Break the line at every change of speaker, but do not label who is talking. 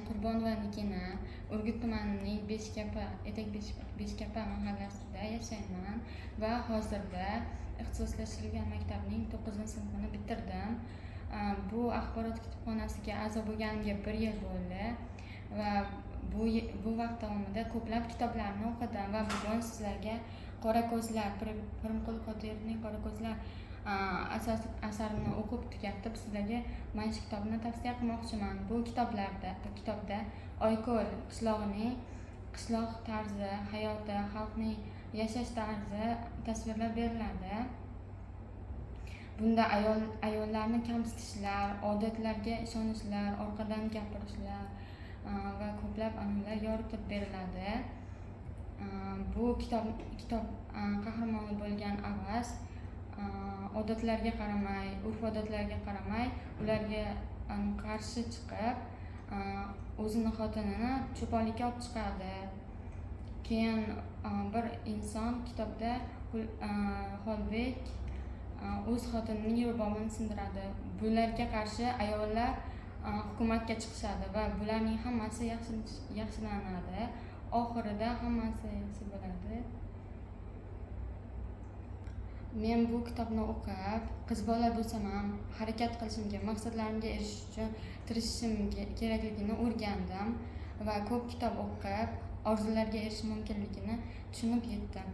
Qurbonovanikini Urgut tumanining Beshkapa mahallasida yashayman va hozirda ixtisoslashtirilgan maktabning 9-sinfini bitirdim. Bu axborot kutubxonasiga a'zo bo'lganimga 1 yil bo'ldi va bu vaqt davomida ko'plab kitoblarni o'qidim va bugun sizlarga Qora ko'zlar, Pirimqul Qodirovning Qora ko'zlar asarini o'qib tugatib, sizlarga mana shu kitobni tavsiya qilmoqchiman. Bu kitobda Oyko'l qishlog'ining qishloq tarzi, hayoti, xalqning yashash tarzi tasvirlab beriladi. Bunda ayollarni kamsitishlar, odatlarga ishonishlar, orqadan gapirishlar va ko'plab an'analar yoritib beriladi. Bu kitob qahramoni bo'lgan Avaz odatlarga qaramay, urf-odatlarga qaramay, ularga qarshi chiqib, o'zini xotinini cho'ponlikka olib chiqadi. Keyin bir inson kitobda Xolbek o'z xotinining rubobini sindiradi. Bularga qarshi ayollar hukumatga chiqishadi va bularning hammasi yaxshilanadi. Oxirida hammasi yaxshi bo'ladi. Men bu kitobni o'qib, qiz bola bo'lsam ham harakat qilishimga, maqsadlarimga erishish uchun tirishishim kerakligini o'rgandim va ko'p kitob o'qib, orzularga erishish mumkinligini tushunib yetdim.